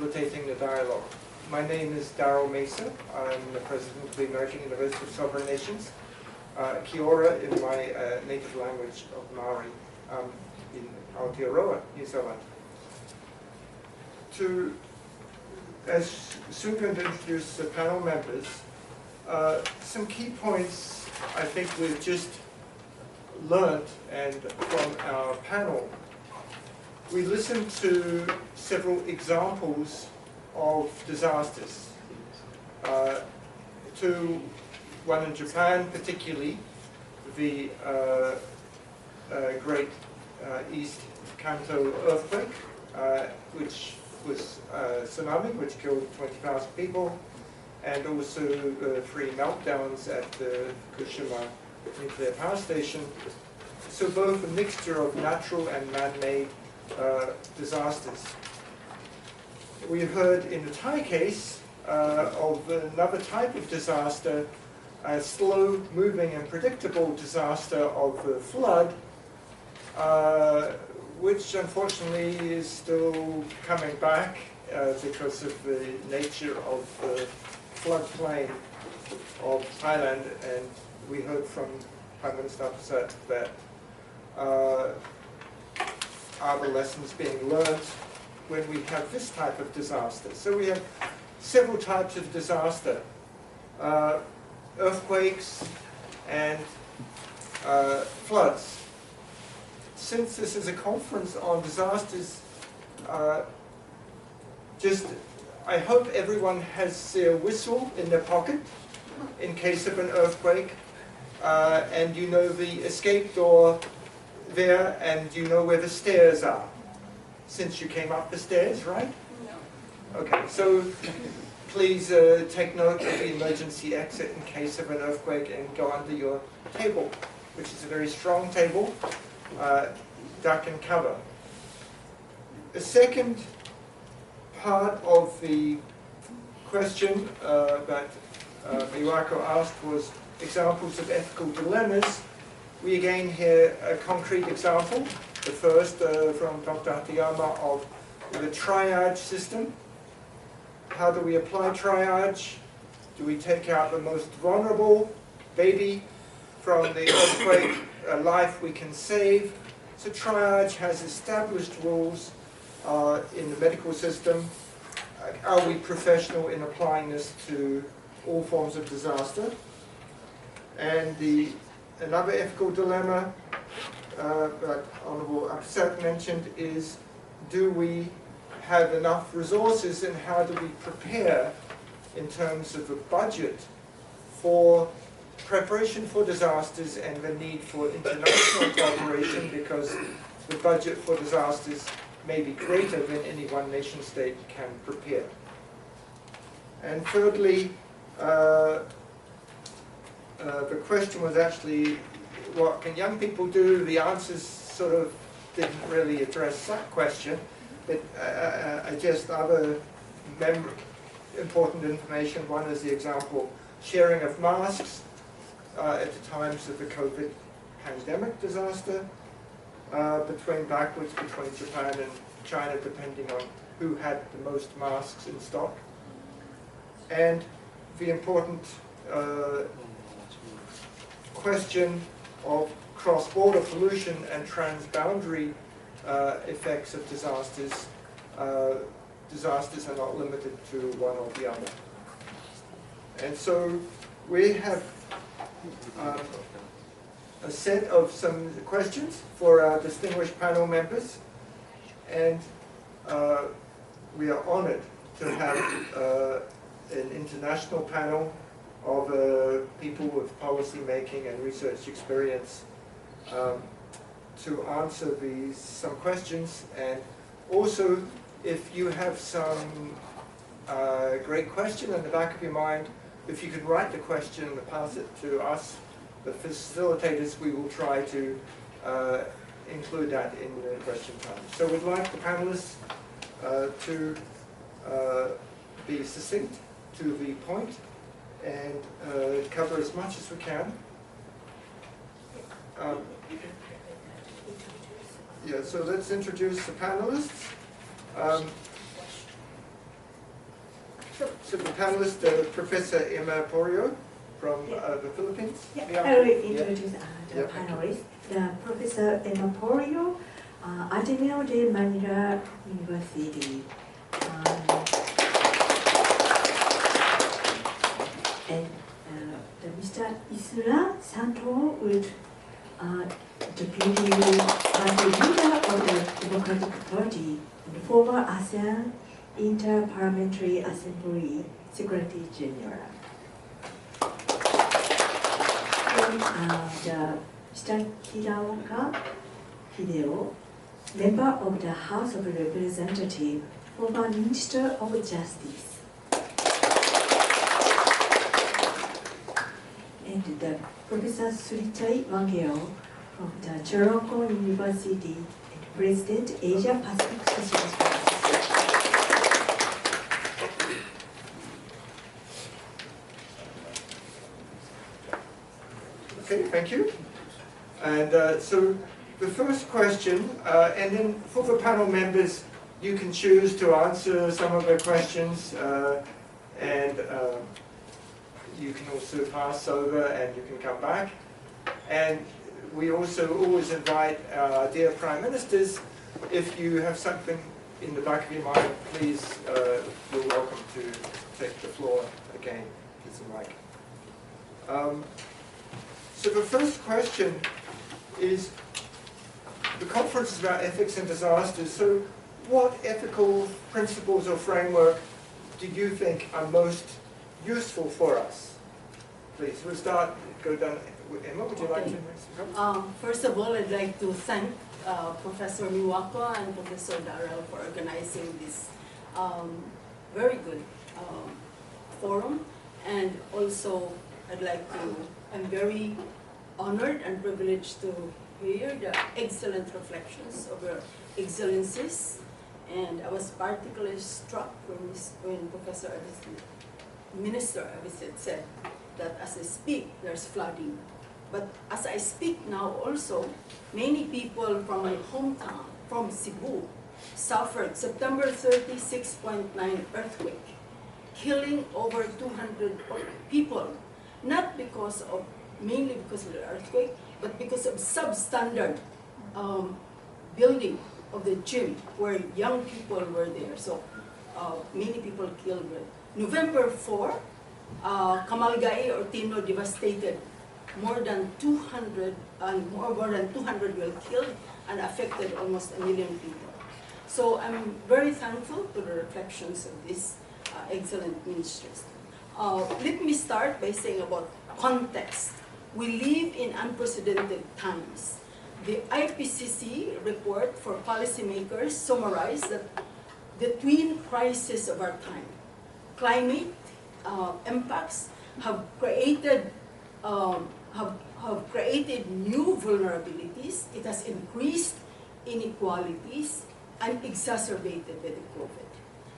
facilitating the dialogue. My name is Darryl Mesa. I'm the president of the American University of Sovereign Nations. Kia ora in my native language of Maori in Aotearoa, New Zealand. As soon going to introduce the panel members, some key points I think we've just learned and from our panel. We listened to several examples of disasters. To one in Japan particularly, the great East Kanto earthquake, which was a tsunami which killed 20,000 people, and also the 3 meltdowns at the Fukushima nuclear power station. So both a mixture of natural and man-made disasters. We heard in the Thai case of another type of disaster, a slow-moving and predictable disaster of the flood, which unfortunately is still coming back because of the nature of the floodplain of Thailand. And we heard from Prime Minister Hosoda that are the lessons being learned when we have this type of disaster. So we have several types of disaster, earthquakes and floods. Since this is a conference on disasters, I hope everyone has their whistle in their pocket in case of an earthquake, and you know the escape door there, and you know where the stairs are, since you came up the stairs, right? No. Okay, so please take note of the emergency exit in case of an earthquake and go under your table, which is a very strong table, duck and cover. The second part of the question that Miwako asked was examples of ethical dilemmas. We again hear a concrete example, the first from Dr. Hatayama of the triage system. How do we apply triage? Do we take out the most vulnerable baby from the earthquake, a life we can save? So triage has established rules in the medical system. Are we professional in applying this to all forms of disaster? And another ethical dilemma that Honourable Upset mentioned is, do we have enough resources, and how do we prepare in terms of a budget for preparation for disasters and the need for international cooperation, because the budget for disasters may be greater than any one nation state can prepare. And thirdly, the question was actually, what can young people do? The answers sort of didn't really address that question, but just other important information. One is the example, sharing of masks at the times of the COVID pandemic disaster, backwards between Japan and China, depending on who had the most masks in stock. And the important question of cross-border pollution and transboundary effects of disasters. Disasters are not limited to one or the other. And so we have a set of some questions for our distinguished panel members, and we are honored to have an international panel of people with policy making and research experience to answer some questions. And also, if you have some great question in the back of your mind, if you could write the question and pass it to us, the facilitators, we will try to include that in the question time. So we'd like the panelists to be succinct, to the point, and cover as much as we can. Yeah, so let's introduce the panelists. So the panelist, Professor Emma Polio from the Philippines. Yeah. I will introduce the panelists. The Professor Emma Polio, Ateneo de Manila University. And the Mr. Isra Sunthornvut, Deputy Party Leader of the Democratic Party and former ASEAN Inter-Parliamentary Assembly Secretary General. And Mr. Hideo, member of the House of Representatives, former Minister of Justice. And the Professor Surichai Wun'gaeo from the Chulalongkorn University and President Asia Pacific Socialist Party. Okay, thank you. And so the first question, and then for the panel members, you can choose to answer some of the questions, and you can also pass over and you can come back. And we also always invite our dear Prime Ministers, if you have something in the back of your mind, please, you're welcome to take the floor again, if you like. So the first question is, the conference is about ethics and disasters, so what ethical principles or framework do you think are most useful for us? Please, we'll start, go down. Emma, would you like to make some comments? First of all, I'd like to thank Professor Miwako and Professor Darryl for organizing this very good forum. And also, I'm very honored and privileged to hear the excellent reflections of your excellencies. And I was particularly struck when Professor Minister Avisit said that as I speak, there's flooding. But as I speak now also, many people from my hometown, from Cebu, suffered September 30, 6.9 earthquake, killing over 200 people, not because of, mainly because of the earthquake, but because of substandard building of the gym where young people were there. So many people killed. November 4, Kamalgai or Tino devastated. More than 200 were killed and affected almost 1 million people. So I'm very thankful to the reflections of these excellent ministers. Let me start by saying about context. We live in unprecedented times. The IPCC report for policymakers summarized that the twin crises of our time, climate impacts, have created new vulnerabilities. It has increased inequalities and exacerbated by the COVID.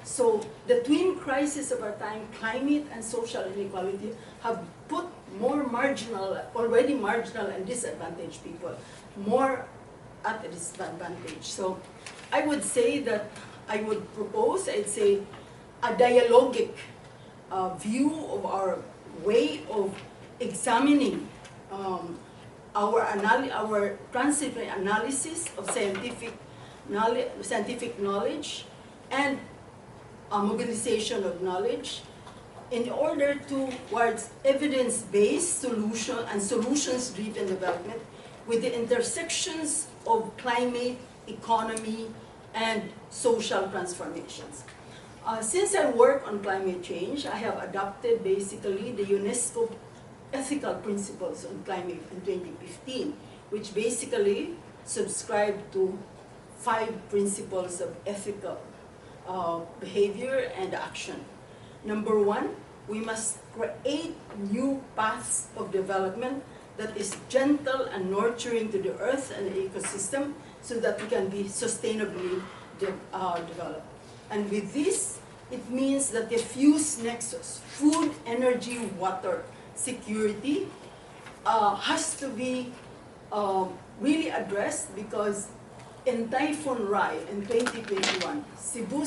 So the twin crises of our time, climate and social inequality, have put more marginal, already marginal and disadvantaged people, more at a disadvantage. So I would say that I would propose, I'd say, a dialogic view of our way of examining our transitory analysis of scientific knowledge and mobilization of knowledge in order towards evidence-based solution and solutions-driven development with the intersections of climate, economy, and social transformations. Since I work on climate change, I have adopted basically the UNESCO ethical principles on climate in 2015, which basically subscribe to 5 principles of ethical behavior and action. Number 1, we must create new paths of development that is gentle and nurturing to the earth and the ecosystem so that we can be sustainably developed. And with this, it means that the fused nexus, food, energy, water, security, has to be really addressed, because in Typhoon Rai in 2021, Cebu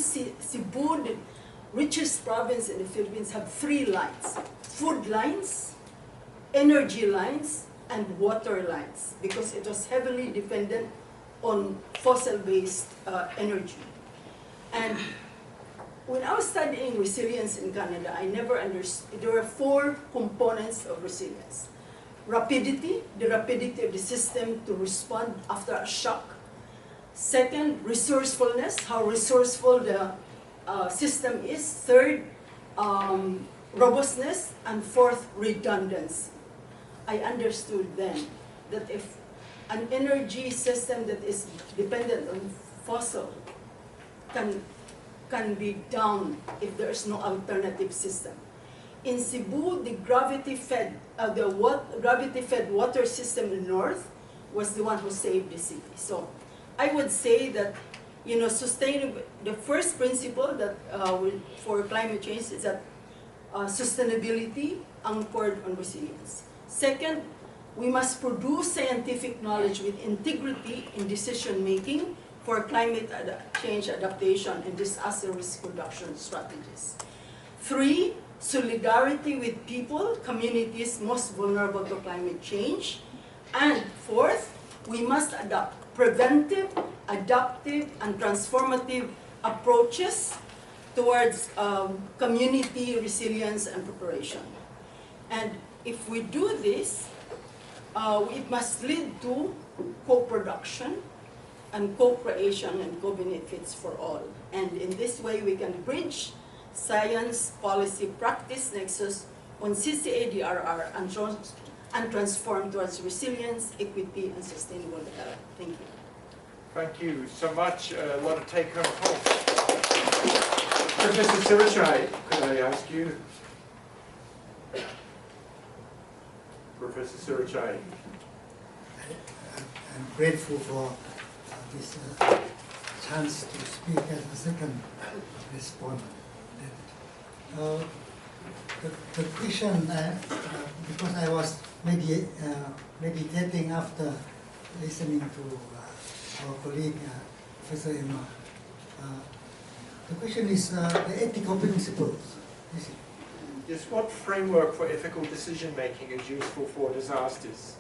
richest province in the Philippines have 3 lines: food lines, energy lines, and water lines, because it was heavily dependent on fossil-based energy. And when I was studying resilience in Canada, I never understood, there were 4 components of resilience. Rapidity, the rapidity of the system to respond after a shock. Second, resourcefulness, how resourceful the system is. Third, robustness. And fourth, redundancy. I understood then that if an energy system that is dependent on fossil can be down if there is no alternative system. In Cebu, the gravity-fed water system in the north was the one who saved the city. So I would say that, you know, the first principle that for climate change is that sustainability anchored on resilience. Second, we must produce scientific knowledge with integrity in decision-making for climate change adaptation and disaster risk reduction strategies. 3, solidarity with people, communities most vulnerable to climate change. And 4th, we must adopt preventive, adaptive, and transformative approaches towards community resilience and preparation. And if we do this, it must lead to co-production and co-creation and co-benefits for all. And in this way, we can bridge science, policy, practice nexus on CCADRR and transform towards resilience, equity, and sustainable development. Thank you. Thank you so much. A lot of take-home points. Professor Surichai, could I ask you? Professor Surichai. I'm grateful for this chance to speak as the second respondent. The question, because I was meditating after listening to our colleague, Professor Emma, the question is the ethical principles. Yes, what framework for ethical decision-making is useful for disasters?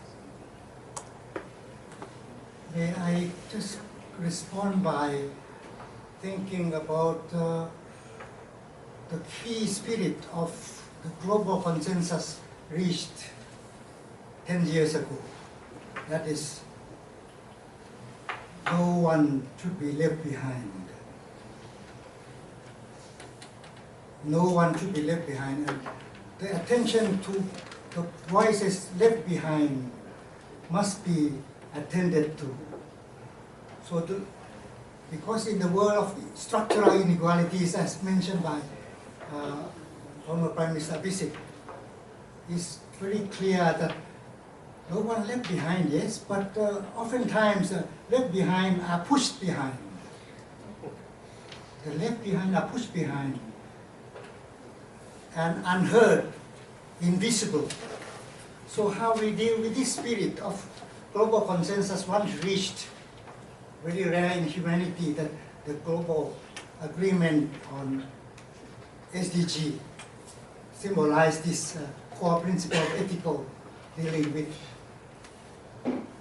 May I just respond by thinking about the key spirit of the global consensus reached 10 years ago. That is, no one should be left behind. No one should be left behind. And the attention to the voices left behind must be attended to. So because in the world of structural inequalities, as mentioned by former Prime Minister Bisik, it's very clear that no one left behind, yes, but oftentimes left behind are pushed behind. The left behind are pushed behind and unheard, invisible. So how we deal with this spirit of global consensus once reached, very rare in humanity, that the global agreement on SDG symbolized this core principle of ethical dealing with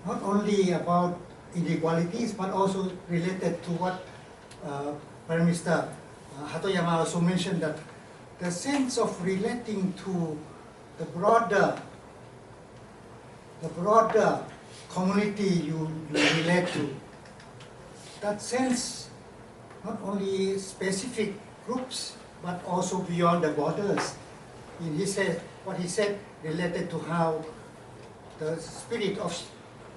not only about inequalities, but also related to what Prime Minister Hatoyama also mentioned, that the sense of relating to the broader community you relate to. That sense, not only specific groups, but also beyond the borders. In his what he said related to how the spirit of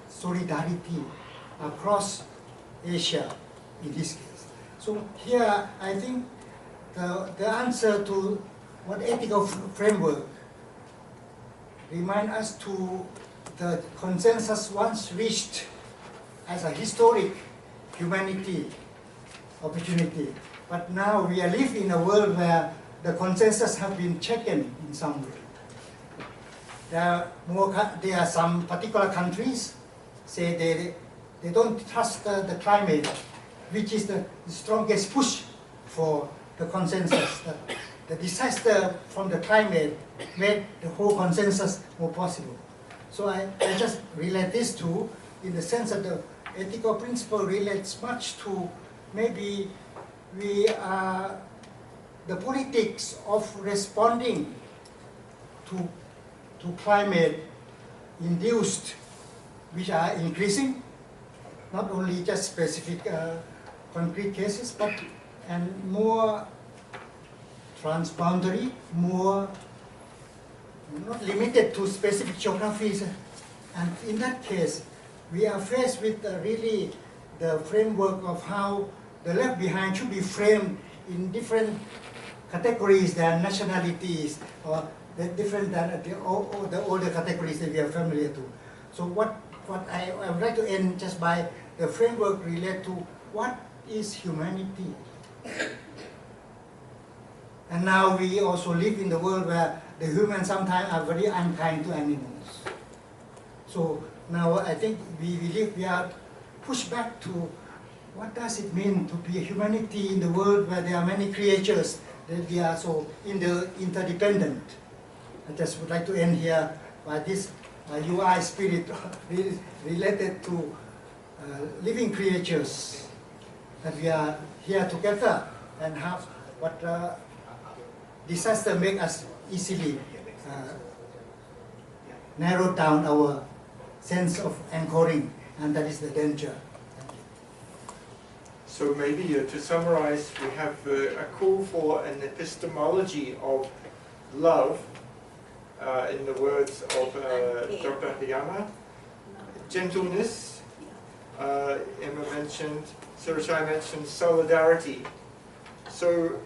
solidarity across Asia, in this case. So here, I think the answer to what ethical framework remind us to the consensus once reached as a historic humanity opportunity. But now we are living in a world where the consensus have been shaken in some way. There are some particular countries say they don't trust the climate, which is the strongest push for the consensus. The disaster from the climate made the whole consensus more possible. So I just relate this to, in the sense that the ethical principle relates much to maybe we are the politics of responding to climate induced, which are increasing, not only just specific concrete cases, but and more transboundary, more not limited to specific geographies. And in that case, we are faced with really the framework of how the left behind should be framed in different categories than nationalities, or different than the older categories that we are familiar to. So what I would like to end just by the framework relate to what is humanity. And now we also live in the world where the humans sometimes are very unkind to animals. So now I think we are pushed back to what does it mean to be a humanity in the world where there are many creatures that we are so interdependent. I just would like to end here by this UI spirit related to living creatures, that we are here together and have what disaster make us easily narrow down our sense of anchoring, and that is the danger. So maybe to summarize, we have a call for an epistemology of love, in the words of Dr. Hiyama, gentleness, Emma mentioned, Surichai mentioned solidarity. So,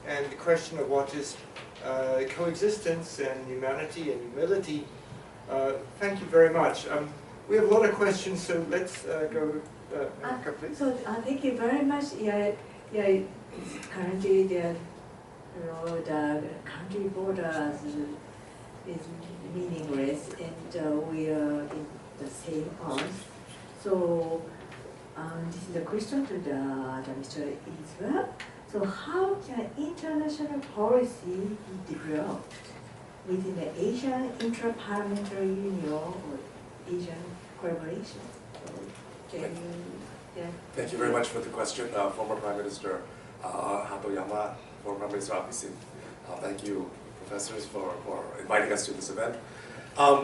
and the question of what is coexistence and humanity and humility. Thank you very much. We have a lot of questions, so let's go. Please. So thank you very much. Currently the country borders is meaningless, and we are in the same earth. So this is a question to the Mr. Isra. So how can international policy be developed within the Asian Inter-Parliamentary Union or Asian collaboration? Thank you very much for the question, former Prime Minister Hatoyama, former Prime Minister Abisin. Thank you, professors, for inviting us to this event.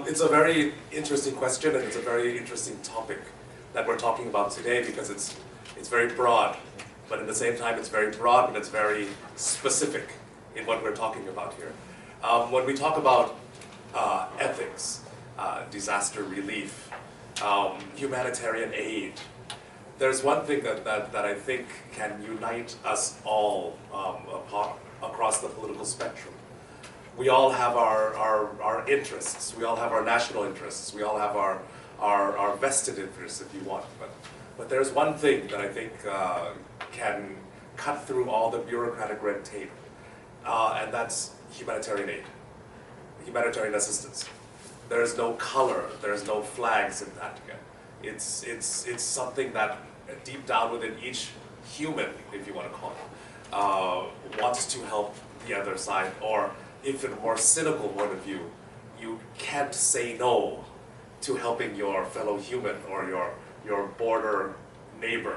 It's a very interesting question, and it's a very interesting topic that we're talking about today, because it's very broad, but at the same time it's very broad, but it's very specific in what we're talking about here. When we talk about ethics, disaster relief, humanitarian aid, there's one thing that I think can unite us all across the political spectrum. We all have our interests, we all have our national interests, we all have our vested interests, if you want. But there's one thing that I think can cut through all the bureaucratic red tape, and that's humanitarian aid, humanitarian assistance. There's no color, there's no flags in that. It's something that deep down within each human, if you want to call it, wants to help the other side, or if in a more cynical point of view, you can't say no to helping your fellow human or your border neighbor.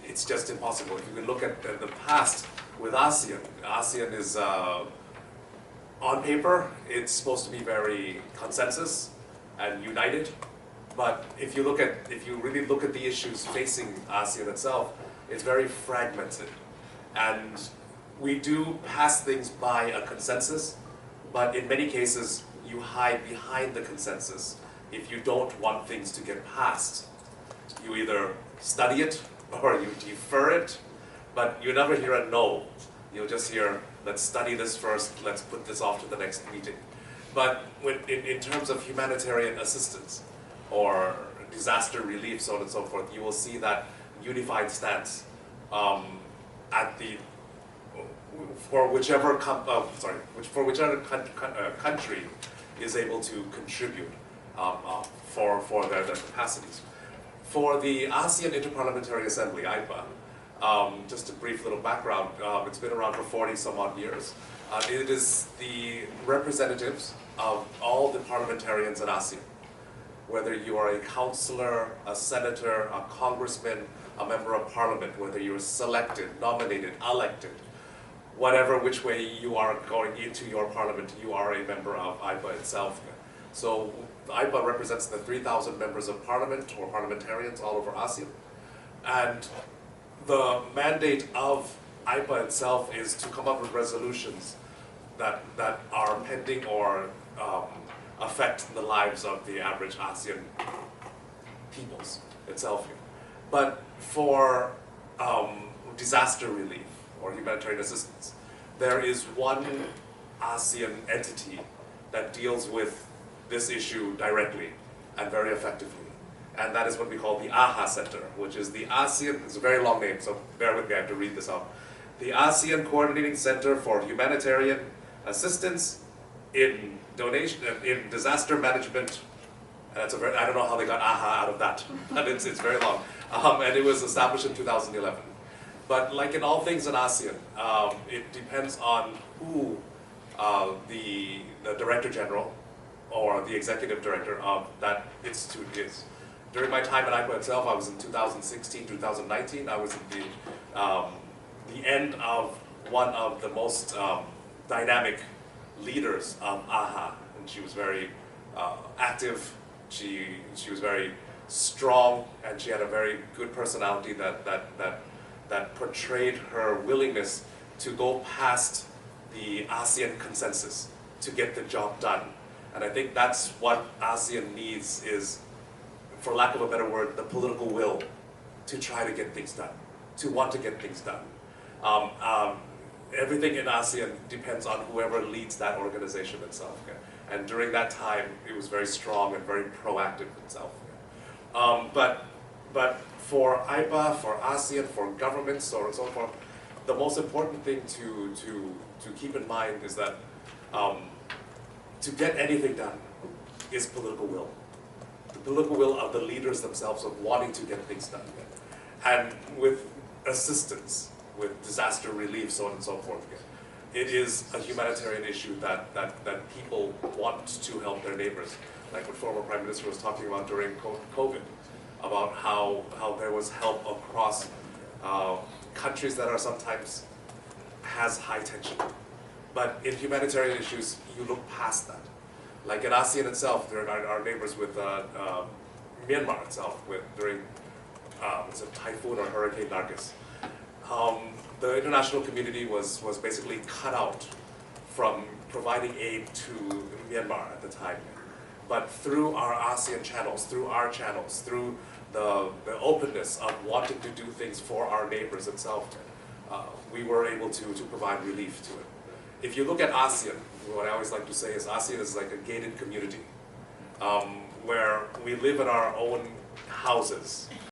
It's just impossible. If you can look at the past with ASEAN, ASEAN is, on paper, it's supposed to be very consensus and united. But if you really look at the issues facing ASEAN itself, it's very fragmented. And we do pass things by a consensus, but in many cases, you hide behind the consensus. If you don't want things to get passed, you either study it or you defer it, but you never hear a no. You'll just hear, let's study this first, let's put this off to the next meeting. But in terms of humanitarian assistance or disaster relief, so on and so forth, you will see that unified stance for whichever country is able to contribute for their capacities. For the ASEAN Inter-Parliamentary Assembly, AIPA, Just a brief little background, it's been around for 40 some odd years. It is the representatives of all the parliamentarians in ASEAN. Whether you are a councillor, a senator, a congressman, a member of parliament, whether you're selected, nominated, elected, whatever which way you are going into your parliament, you are a member of AIPA itself. So AIPA represents the 3,000 members of parliament or parliamentarians all over ASEAN. And the mandate of AIPA itself is to come up with resolutions that are pending or affect the lives of the average ASEAN peoples itself. But for disaster relief or humanitarian assistance, there is one ASEAN entity that deals with this issue directly and very effectively. And that is what we call the AHA Center, which is the ASEAN, it's a very long name, so bear with me, I have to read this out. The ASEAN Coordinating Center for Humanitarian Assistance in Disaster Management. And that's I don't know how they got AHA out of that, but it's very long. And it was established in 2011. But like in all things in ASEAN, it depends on who the Director General or the Executive Director of that institute is. During my time at AIPA itself, I was in 2016, 2019, I was at the end of one of the most dynamic leaders of AHA, and she was very active, she was very strong, and she had a very good personality that portrayed her willingness to go past the ASEAN consensus to get the job done. And I think that's what ASEAN needs is, for lack of a better word, the political will to try to get things done, to want to get things done. Everything in ASEAN depends on whoever leads that organization itself. Okay? And during that time, it was very strong and very proactive itself. But for AIPA, for ASEAN, for governments, so on and so forth, the most important thing to keep in mind is that to get anything done is political will. The political will of the leaders themselves of wanting to get things done. And with assistance, with disaster relief, so on and so forth, it is a humanitarian issue that people want to help their neighbors. Like what former Prime Minister was talking about during COVID, about how there was help across countries that are sometimes has high tension. But in humanitarian issues, you look past that. Like in ASEAN itself, there are our neighbors with Myanmar itself, during it's a typhoon or Hurricane Nargis. The international community was basically cut out from providing aid to Myanmar at the time. But through our ASEAN channels, through our channels, through the openness of wanting to do things for our neighbors itself, we were able to provide relief to it. If you look at ASEAN, what I always like to say is ASEAN is like a gated community where we live in our own houses.